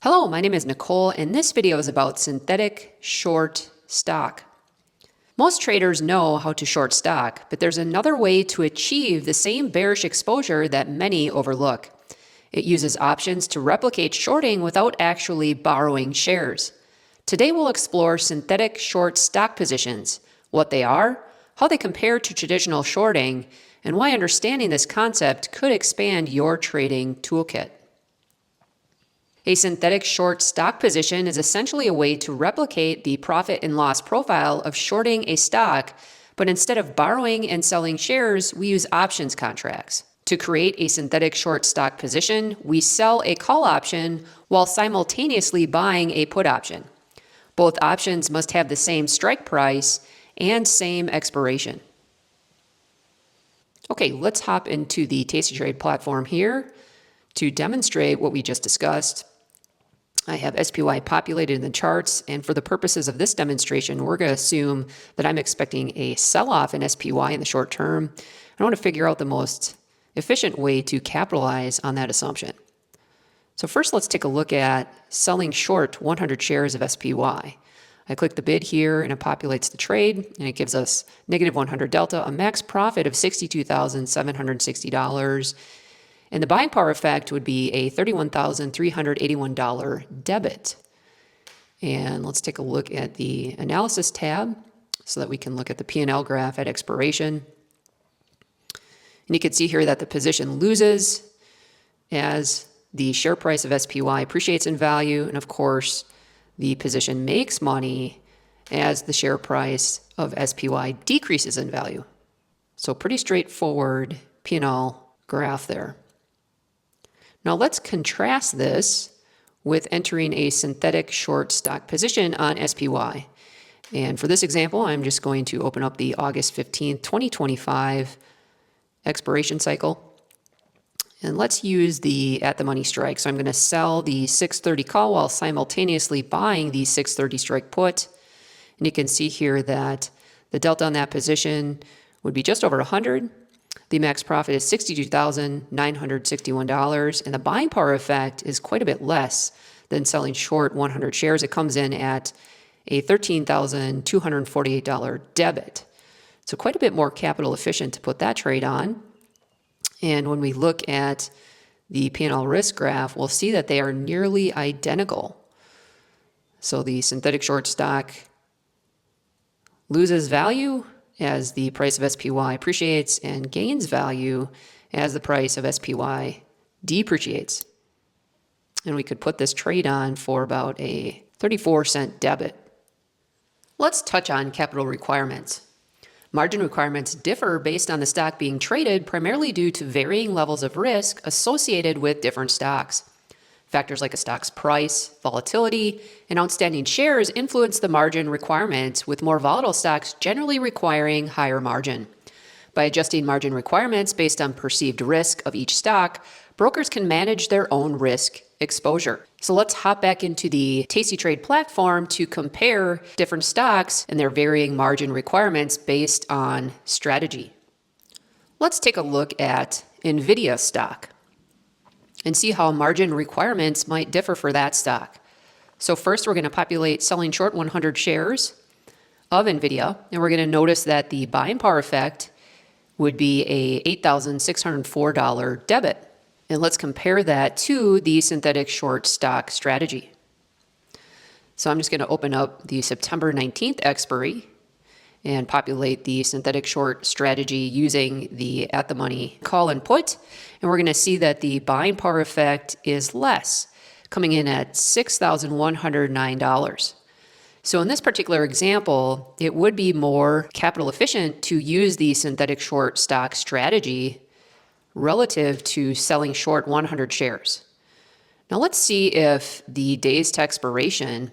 Hello, my name is Nicole, and this video is about synthetic short stock. Most traders know how to short stock, but there's another way to achieve the same bearish exposure that many overlook. It uses options to replicate shorting without actually borrowing shares. Today we'll explore synthetic short stock positions, what they are, how they compare to traditional shorting, and why understanding this concept could expand your trading toolkit. A synthetic short stock position is essentially a way to replicate the profit and loss profile of shorting a stock, but instead of borrowing and selling shares, we use options contracts. To create a synthetic short stock position, we sell a call option while simultaneously buying a put option. Both options must have the same strike price and same expiration. Okay, let's hop into the Tastytrade platform here to demonstrate what we just discussed. I have SPY populated in the charts, and for the purposes of this demonstration, we're going to assume that I'm expecting a sell-off in SPY in the short term. I want to figure out the most efficient way to capitalize on that assumption. So first, let's take a look at selling short 100 shares of SPY. I click the bid here, and it populates the trade, and it gives us negative 100 delta, a max profit of $62,760. And the buying power effect would be a $31,381 debit. And let's take a look at the analysis tab so that we can look at the P&L graph at expiration. And you can see here that the position loses as the share price of SPY appreciates in value. And of course, the position makes money as the share price of SPY decreases in value. So pretty straightforward P&L graph there. Now let's contrast this with entering a synthetic short stock position on SPY. And for this example, I'm just going to open up the August 15th, 2025 expiration cycle. And let's use the at-the-money strike. So I'm going to sell the 630 call while simultaneously buying the 630 strike put. And you can see here that the delta on that position would be just over 100. The max profit is $62,961, and the buying power effect is quite a bit less than selling short 100 shares. It comes in at a $13,248 debit. So quite a bit more capital efficient to put that trade on. And when we look at the P&L risk graph, we'll see that they are nearly identical. So the synthetic short stock loses value as the price of SPY appreciates and gains value as the price of SPY depreciates. And we could put this trade on for about a 34-cent debit. Let's touch on capital requirements. Margin requirements differ based on the stock being traded, primarily due to varying levels of risk associated with different stocks. Factors like a stock's price, volatility, and outstanding shares influence the margin requirements, with more volatile stocks generally requiring higher margin. By adjusting margin requirements based on perceived risk of each stock, brokers can manage their own risk exposure. So let's hop back into the Tastytrade platform to compare different stocks and their varying margin requirements based on strategy. Let's take a look at NVIDIA stock and see how margin requirements might differ for that stock. So first, we're going to populate selling short 100 shares of NVIDIA, and we're going to notice that the buying power effect would be a $8,604 debit. And let's compare that to the synthetic short stock strategy. So I'm just going to open up the September 19th expiry and populate the synthetic short strategy using the at-the-money call and put. And we're going to see that the buying power effect is less, coming in at $6,109. So in this particular example, it would be more capital efficient to use the synthetic short stock strategy relative to selling short 100 shares. Now let's see if the days to expiration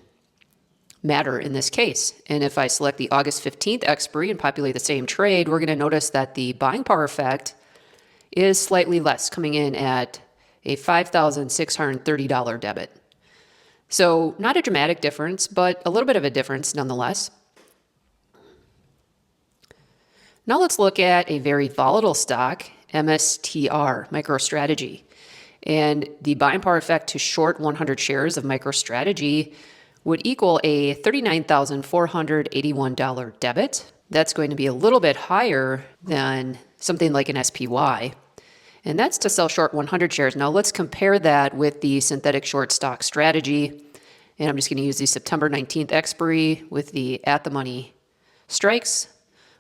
matter in this case. And if I select the August 15th expiry and populate the same trade, we're going to notice that the buying power effect is slightly less, coming in at a $5,630 debit. So not a dramatic difference, but a little bit of a difference nonetheless. Now let's look at a very volatile stock, MSTR, MicroStrategy. And the buying power effect to short 100 shares of MicroStrategy would equal a $39,481 debit. That's going to be a little bit higher than something like an SPY. And that's to sell short 100 shares. Now let's compare that with the synthetic short stock strategy. And I'm just going to use the September 19th expiry with the at the money strikes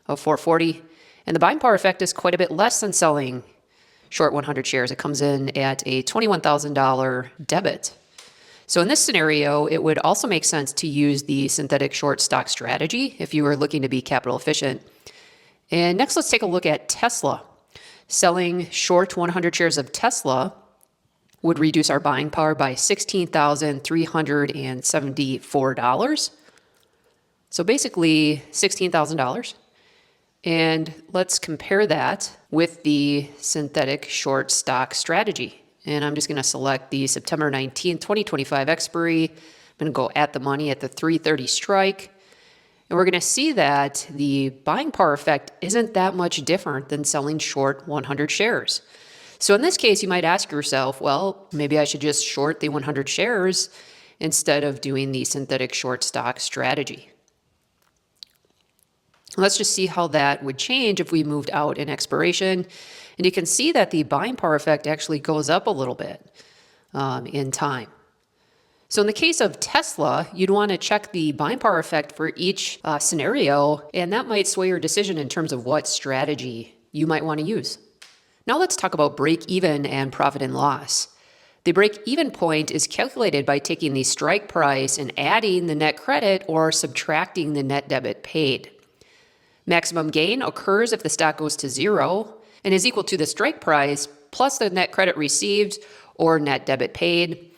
of 440. And the buying power effect is quite a bit less than selling short 100 shares. It comes in at a $21,000 debit. So in this scenario, it would also make sense to use the synthetic short stock strategy if you were looking to be capital efficient. And next, let's take a look at Tesla. Selling short 100 shares of Tesla would reduce our buying power by $16,374. So basically $16,000. And let's compare that with the synthetic short stock strategy. And I'm just going to select the September 19th, 2025 expiry. I'm going to go at the money at the 330 strike. And we're going to see that the buying power effect isn't that much different than selling short 100 shares. So in this case, you might ask yourself, well, maybe I should just short the 100 shares instead of doing the synthetic short stock strategy. Let's just see how that would change if we moved out in expiration. And you can see that the buying power effect actually goes up a little bit in time. So in the case of Tesla, you'd want to check the buying power effect for each scenario, and that might sway your decision in terms of what strategy you might want to use. Now let's talk about break even and profit and loss. The break even point is calculated by taking the strike price and adding the net credit or subtracting the net debit paid. Maximum gain occurs if the stock goes to zero and is equal to the strike price plus the net credit received or net debit paid.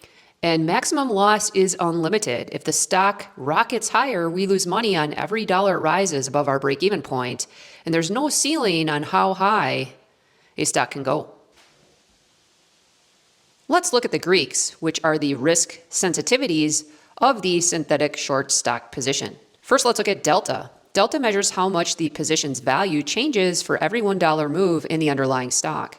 And maximum loss is unlimited. If the stock rockets higher, we lose money on every dollar it rises above our break-even point, and there's no ceiling on how high a stock can go. Let's look at the Greeks, which are the risk sensitivities of the synthetic short stock position. First, let's look at delta. Delta measures how much the position's value changes for every $1 move in the underlying stock.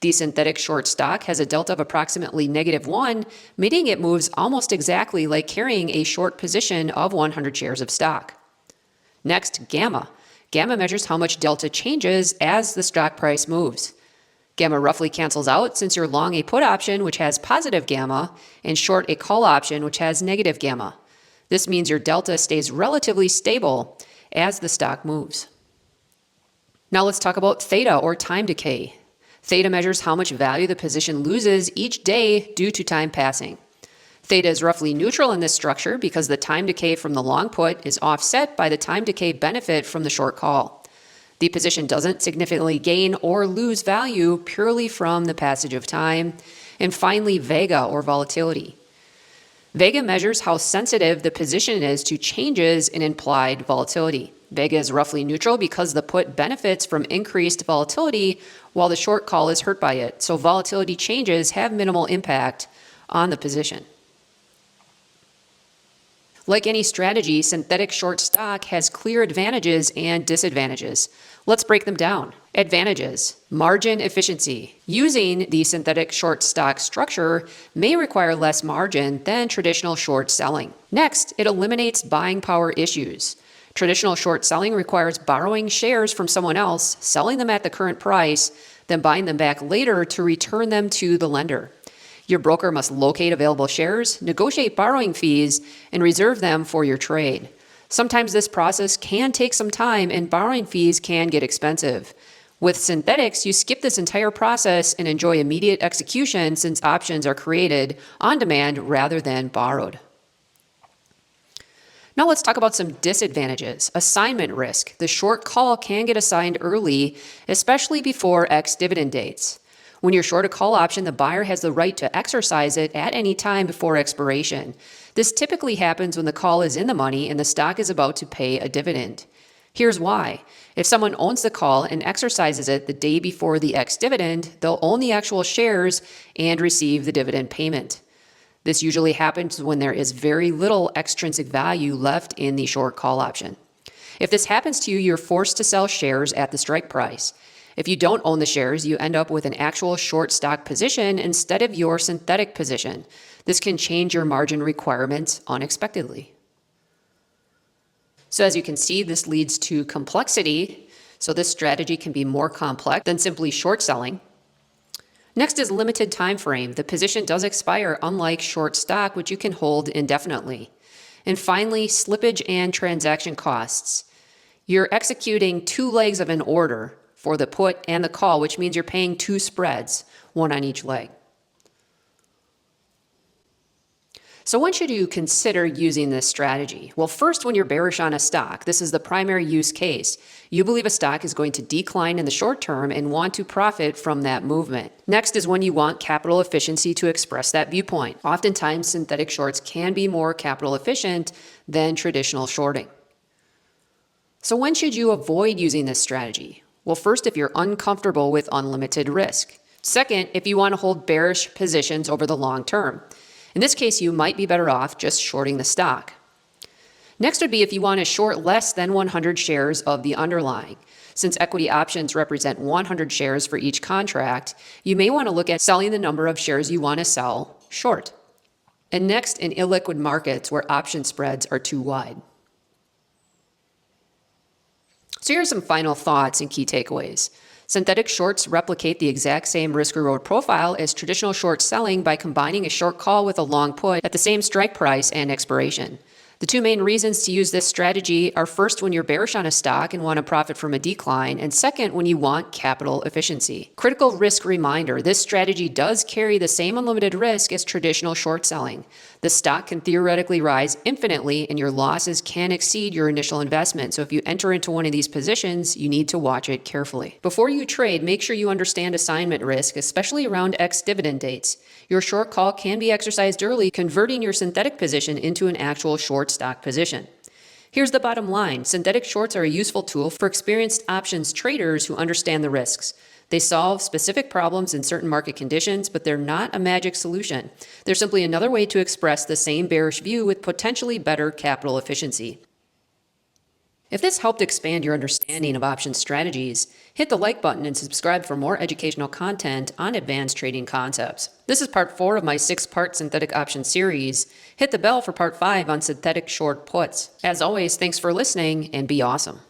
The synthetic short stock has a delta of approximately -1, meaning it moves almost exactly like carrying a short position of 100 shares of stock. Next, gamma. Gamma measures how much delta changes as the stock price moves. Gamma roughly cancels out since you're long a put option, which has positive gamma, and short a call option, which has negative gamma. This means your delta stays relatively stable as the stock moves. Now let's talk about theta, or time decay. Theta measures how much value the position loses each day due to time passing. Theta is roughly neutral in this structure because the time decay from the long put is offset by the time decay benefit from the short call. The position doesn't significantly gain or lose value purely from the passage of time. And finally, vega, or volatility. Vega measures how sensitive the position is to changes in implied volatility. Vega is roughly neutral because the put benefits from increased volatility while the short call is hurt by it. So volatility changes have minimal impact on the position. Like any strategy, synthetic short stock has clear advantages and disadvantages. Let's break them down. Advantages: margin efficiency. Using the synthetic short stock structure may require less margin than traditional short selling. Next, it eliminates buying power issues. Traditional short selling requires borrowing shares from someone else, selling them at the current price, then buying them back later to return them to the lender. Your broker must locate available shares, negotiate borrowing fees, and reserve them for your trade. Sometimes this process can take some time and borrowing fees can get expensive. With synthetics, you skip this entire process and enjoy immediate execution since options are created on demand rather than borrowed. Now let's talk about some disadvantages. Assignment risk. The short call can get assigned early, especially before ex-dividend dates. When you're short a call option, the buyer has the right to exercise it at any time before expiration. This typically happens when the call is in the money and the stock is about to pay a dividend. Here's why. If someone owns the call and exercises it the day before the ex-dividend, they'll own the actual shares and receive the dividend payment. This usually happens when there is very little extrinsic value left in the short call option. If this happens to you, you're forced to sell shares at the strike price. If you don't own the shares, you end up with an actual short stock position instead of your synthetic position. This can change your margin requirements unexpectedly. So as you can see, this leads to complexity. So this strategy can be more complex than simply short selling. Next is limited time frame. The position does expire, unlike short stock, which you can hold indefinitely. And finally, slippage and transaction costs. You're executing two legs of an order for the put and the call, which means you're paying two spreads, one on each leg. So when should you consider using this strategy? Well, first, when you're bearish on a stock, this is the primary use case. You believe a stock is going to decline in the short term and want to profit from that movement. Next is when you want capital efficiency to express that viewpoint. Oftentimes, synthetic shorts can be more capital efficient than traditional shorting. So when should you avoid using this strategy? Well, first, if you're uncomfortable with unlimited risk. Second, if you want to hold bearish positions over the long term. In this case, you might be better off just shorting the stock. Next would be if you want to short less than 100 shares of the underlying. Since equity options represent 100 shares for each contract, you may want to look at selling the number of shares you want to sell short. And next, in illiquid markets where option spreads are too wide. So here are some final thoughts and key takeaways. Synthetic shorts replicate the exact same risk-reward profile as traditional short selling by combining a short call with a long put at the same strike price and expiration. The two main reasons to use this strategy are first, when you're bearish on a stock and want to profit from a decline, and second, when you want capital efficiency. Critical risk reminder, this strategy does carry the same unlimited risk as traditional short selling. The stock can theoretically rise infinitely and your losses can exceed your initial investment. So if you enter into one of these positions, you need to watch it carefully. Before you trade, make sure you understand assignment risk, especially around ex-dividend dates. Your short call can be exercised early, converting your synthetic position into an actual short stock position. Here's the bottom line. Synthetic shorts are a useful tool for experienced options traders who understand the risks. They solve specific problems in certain market conditions, but they're not a magic solution. They're simply another way to express the same bearish view with potentially better capital efficiency. If this helped expand your understanding of option strategies, hit the like button and subscribe for more educational content on advanced trading concepts. This is part 4 of my 6-part synthetic option series. Hit the bell for part 5 on synthetic short puts. As always, thanks for listening and be awesome.